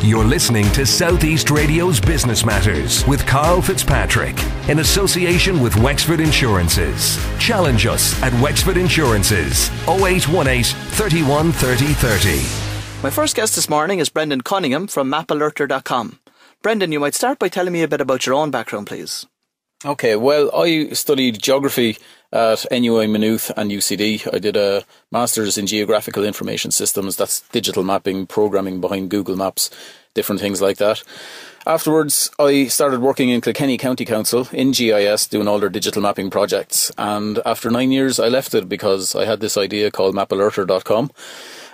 You're listening to Southeast Radio's Business Matters with Karl Fitzpatrick in association with Wexford Insurances. Challenge us at Wexford Insurances 0818 31 30 30. My first guest this morning is Brendan Cunningham from mapalerter.com. Brendan, you might start by telling me a bit about your own background, please. Okay, well, I studied geography at NUI Maynooth and UCD. I did a Masters in Geographical Information Systems, that's digital mapping, programming behind Google Maps, different things like that. Afterwards, I started working in Kilkenny County Council in GIS, doing all their digital mapping projects. And after 9 years, I left it because I had this idea called mapalerter.com.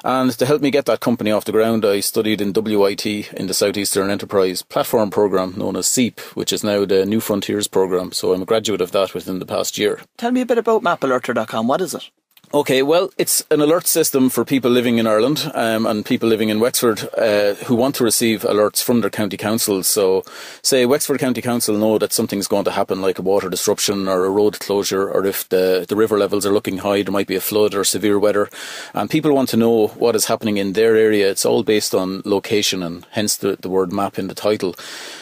And to help me get that company off the ground, I studied in WIT in the Southeastern Enterprise Platform Programme known as SEEP, which is now the New Frontiers Programme. So I'm a graduate of that within the past year. Tell me a bit about mapalerter.com. What is it? Okay, well, it's an alert system for people living in Ireland and people living in Wexford who want to receive alerts from their county council. So, say Wexford County Council know that something's going to happen, like a water disruption or a road closure, or if the river levels are looking high, there might be a flood or severe weather. And people want to know what is happening in their area. It's all based on location and hence the word map in the title.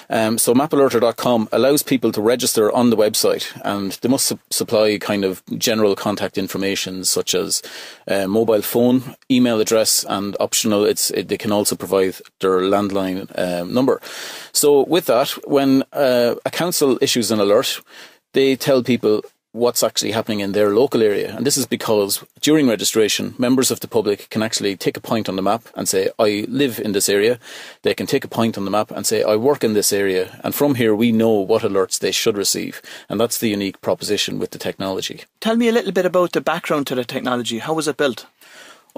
So mapalerter.com allows people to register on the website, and they must supply kind of general contact information such as mobile phone, email address, and optional, they can also provide their landline number. So with that, when a council issues an alert, they tell people what's actually happening in their local area. And this is because during registration, members of the public can actually take a point on the map and say, I live in this area. They can take a point on the map and say, I work in this area. And from here, we know what alerts they should receive. And that's the unique proposition with the technology. Tell me a little bit about the background to the technology. How was it built?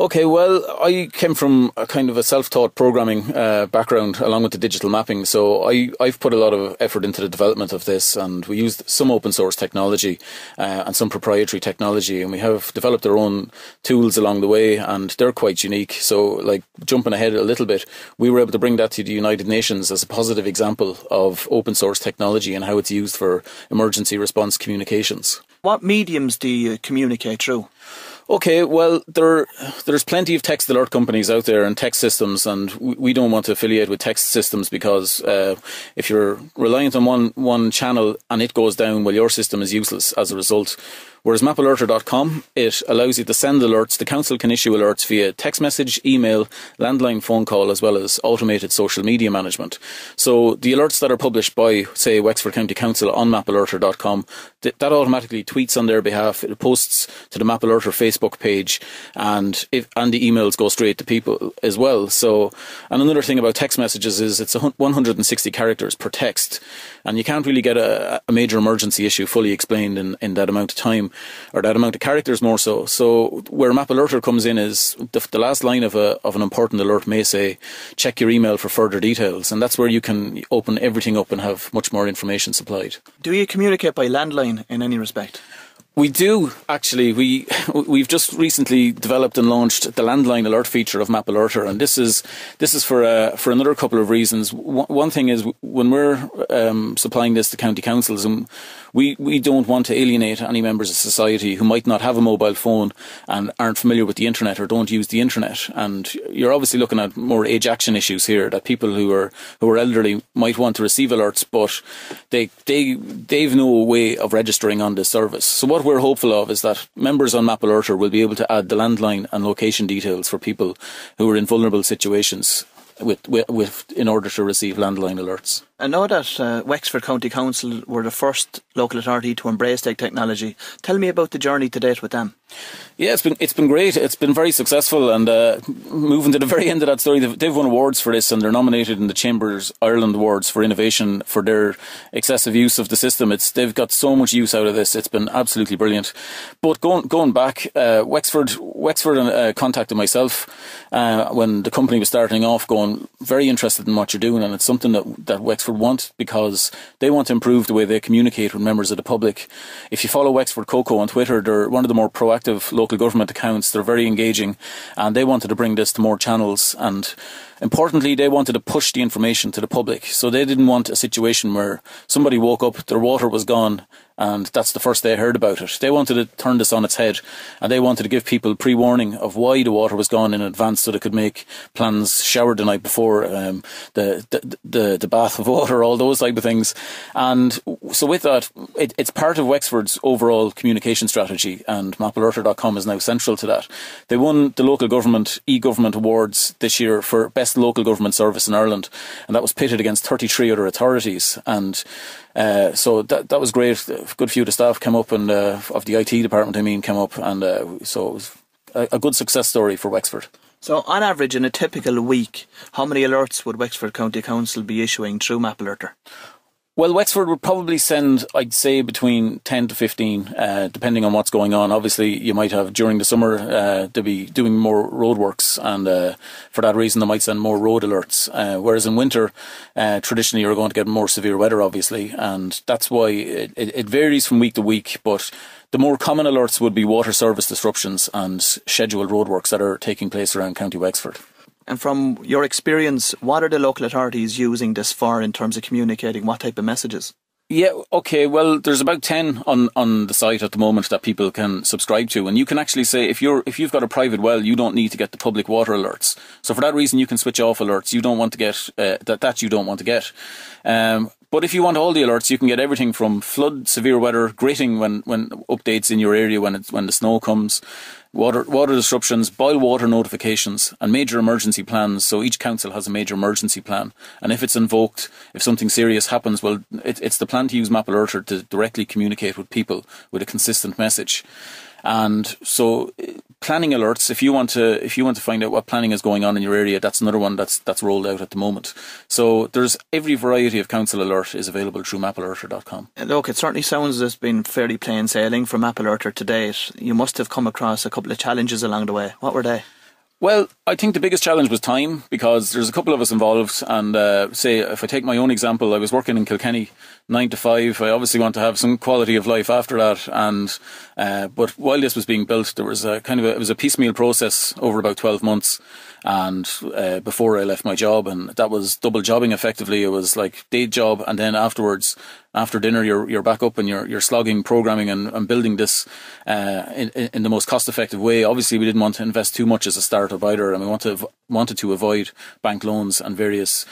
Okay, well, I came from a kind of a self-taught programming background along with the digital mapping. So I've put a lot of effort into the development of this, and we used some open source technology and some proprietary technology, and we have developed our own tools along the way, and they're quite unique. So, like, jumping ahead a little bit, we were able to bring that to the United Nations as a positive example of open source technology and how it's used for emergency response communications. What mediums do you communicate through? Okay, well, there's plenty of text alert companies out there and text systems, and we don't want to affiliate with text systems because if you're reliant on one channel and it goes down, well, your system is useless as a result. Whereas mapalerter.com, it allows you to send alerts. The council can issue alerts via text message, email, landline phone call, as well as automated social media management. So the alerts that are published by, say, Wexford County Council on mapalerter.com, that automatically tweets on their behalf. It posts to the Mapalerter Facebook page, and the emails go straight to people as well. So, and another thing about text messages is it's 160 characters per text, and you can't really get a major emergency issue fully explained in that amount of time, or that amount of characters more so. So where Mapalerter comes in is the last line of an important alert may say, check your email for further details, and that's where you can open everything up and have much more information supplied. Do you communicate by landline in any respect? We do, actually. We've just recently developed and launched the landline alert feature of Mapalerter, and this is for another couple of reasons. One thing is, when we're supplying this to county councils, and we don't want to alienate any members of society who might not have a mobile phone and aren't familiar with the internet or don't use the internet. And you're obviously looking at more age action issues here, that people who are elderly might want to receive alerts, but they've no way of registering on this service. So what we're hopeful of is that members on Mapalerter will be able to add the landline and location details for people who are in vulnerable situations in order to receive landline alerts. I know that Wexford County Council were the first local authority to embrace tech technology. Tell me about the journey to date with them. Yeah, it's been great. It's been very successful, and moving to the very end of that story, they've won awards for this, and they're nominated in the Chambers Ireland Awards for innovation for their excessive use of the system. They've got so much use out of this. It's been absolutely brilliant. But going back, Wexford contacted myself when the company was starting off, going very interested in what you're doing, and it's something that Wexford want, because they want to improve the way they communicate with members of the public. If you follow Wexford Coco on Twitter, they're one of the more proactive local government accounts. They're very engaging, and they wanted to bring this to more channels. And Importantly, they wanted to push the information to the public. So they didn't want a situation where somebody woke up, their water was gone, and that's the first they heard about it. They wanted to turn this on its head, and they wanted to give people pre-warning of why the water was gone in advance, so they could make plans, shower the night before, the bath of water, all those type of things. And so with that, it's part of Wexford's overall communication strategy, and mapalerter.com is now central to that. They won the local government e-government awards this year for best local government service in Ireland, and that was pitted against 33 other authorities. And so that was great. A good few of the staff came up, and of the IT department, came up, and so it was a good success story for Wexford. So on average, in a typical week, how many alerts would Wexford County Council be issuing through MapAlerter? Well, Wexford would probably send, I'd say, between 10 to 15, depending on what's going on. Obviously, you might have, during the summer, they'll be doing more roadworks, and for that reason, they might send more road alerts. Whereas in winter, traditionally, you're going to get more severe weather, obviously, and that's why it varies from week to week, but the more common alerts would be water service disruptions and scheduled roadworks that are taking place around County Wexford. And from your experience, what are the local authorities using this for in terms of communicating? What type of messages? Yeah, okay, well, there's about 10 on the site at the moment that people can subscribe to, and you can actually say if you've got a private well, you don't need to get the public water alerts. So for that reason, you can switch off alerts. You don't want to get that you don't want to get. But if you want all the alerts, you can get everything from flood, severe weather, gritting when updates in your area when the snow comes, water disruptions, boil water notifications, and major emergency plans. So each council has a major emergency plan, and if it's invoked, if something serious happens, well, it's the plan to use MapAlerter to directly communicate with people with a consistent message. And so planning alerts, if you want to find out what planning is going on in your area, that's another one that's rolled out at the moment. So there's every variety of council alert is available through mapalerter.com. Look, it certainly sounds as it's been fairly plain sailing for MapAlerter to date. You must have come across a couple of challenges along the way. What were they? Well, I think the biggest challenge was time, because there's a couple of us involved, and say if I take my own example, I was working in Kilkenny 9 to 5. I obviously want to have some quality of life after that, and but while this was being built, there was it was a piecemeal process over about 12 months, and before I left my job, and that was double jobbing effectively. It was like day job, and then afterwards, after dinner, you're back up and you're slogging, programming and building this in the most cost effective way. Obviously, we didn't want to invest too much as a startup either, and we wanted to avoid bank loans and various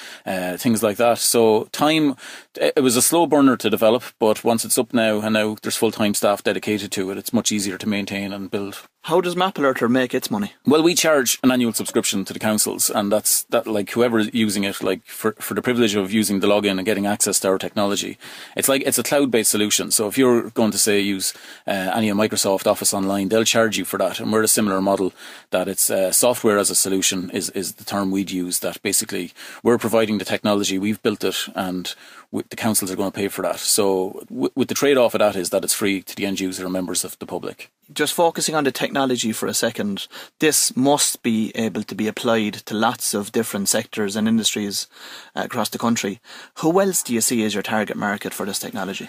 things like that. So time, it was a slow burner to develop, but once it's up now, and now there's full-time staff dedicated to it, it's much easier to maintain and build. How does MapAlerter make its money? Well, we charge an annual subscription to the councils, and that like whoever is using it, like for the privilege of using the login and getting access to our technology. It's a cloud-based solution. So if you're going to say use any of Microsoft Office Online, they'll charge you for that. And we're a similar model, that it's software as a solution is the term we'd use. That basically we're providing the technology, we've built it, and the councils are going to pay for that. So with the trade-off of that is that it's free to the end user and members of the public. Just focusing on the technology for a second, this must be able to be applied to lots of different sectors and industries across the country. Who else do you see as your target market for this technology?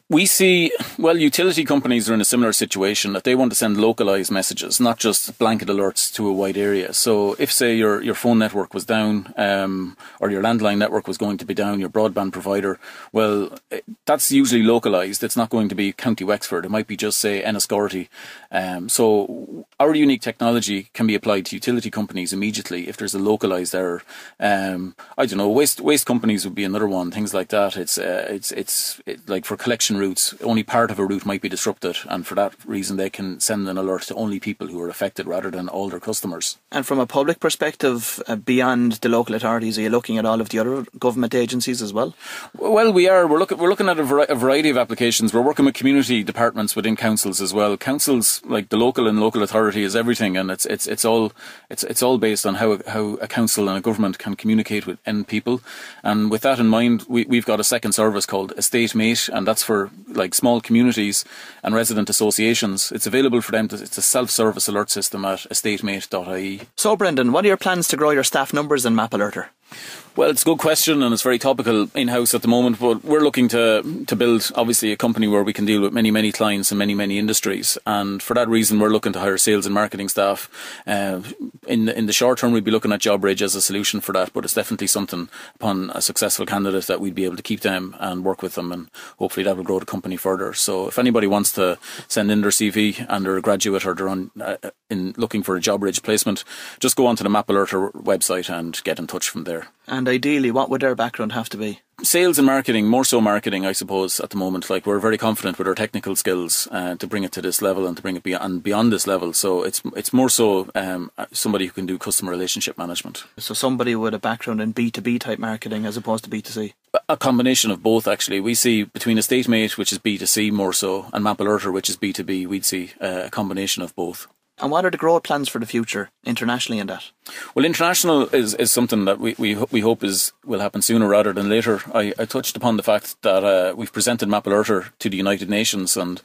We see, well, utility companies are in a similar situation, that they want to send localised messages, not just blanket alerts to a wide area. So if, say, your phone network was down, or your landline network was going to be down, your broadband provider, well, that's usually localised. It's not going to be County Wexford. It might be just, say, Enniscorthy. So our unique technology can be applied to utility companies immediately if there's a localised error. I don't know, waste companies would be another one, things like that. It's like for collection routes, only part of a route might be disrupted, and for that reason they can send an alert to only people who are affected rather than all their customers. And from a public perspective, beyond the local authorities, are you looking at all of the other government agencies as well? Well, we are. We're looking at a variety of applications. We're working with community departments within councils as well. Councils, like the local authority, is everything, and it's all based on how a council and a government can communicate with end people. And with that in mind, we've got a second service called Estate Mate, and that's for like small communities and resident associations. It's available for them. It's a self-service alert system at estatemate.ie. So Brendan, what are your plans to grow your staff numbers in MapAlerter? Well, it's a good question, and it's very topical in-house at the moment, but we're looking to build, obviously, a company where we can deal with many clients in many industries, and for that reason we're looking to hire sales and marketing staff. In the short term we'd be looking at JobBridge as a solution for that, but it's definitely something, upon a successful candidate, that we'd be able to keep them and work with them, and hopefully that will grow the company further. So if anybody wants to send in their CV and they're a graduate or they're on in looking for a JobBridge placement, just go onto the Map Alerter website and get in touch from there. And ideally, what would their background have to be? Sales and marketing, more so marketing, I suppose, at the moment. Like, we're very confident with our technical skills to bring it to this level and to bring it beyond this level. So it's more so somebody who can do customer relationship management. So somebody with a background in B2B type marketing as opposed to B2C? A combination of both, actually. We see between EstateMate, which is B2C more so, and Map Alerter, which is B2B, we'd see a combination of both. And what are the growth plans for the future, internationally in that? Well, international is something that we hope will happen sooner rather than later. I touched upon the fact that we've presented Map Alerter to the United Nations, and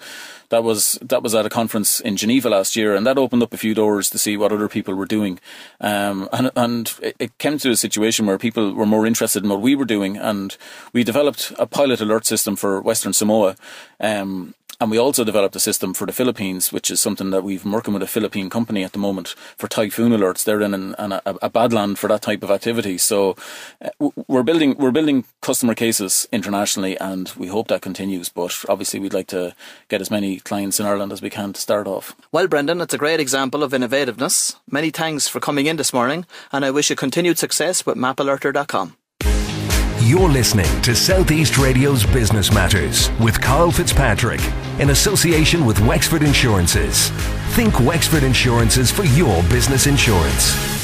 that was at a conference in Geneva last year, and that opened up a few doors to see what other people were doing. And it came to a situation where people were more interested in what we were doing, and we developed a pilot alert system for Western Samoa. And we also developed a system for the Philippines, which is something that we've been working with a Philippine company at the moment for typhoon alerts. They're in a badland for that type of activity. So we're building customer cases internationally, and we hope that continues. But obviously we'd like to get as many clients in Ireland as we can to start off. Well, Brendan, it's a great example of innovativeness. Many thanks for coming in this morning, and I wish you continued success with mapalerter.com. You're listening to Southeast Radio's Business Matters with Karl Fitzpatrick in association with Wexford Insurances. Think Wexford Insurances for your business insurance.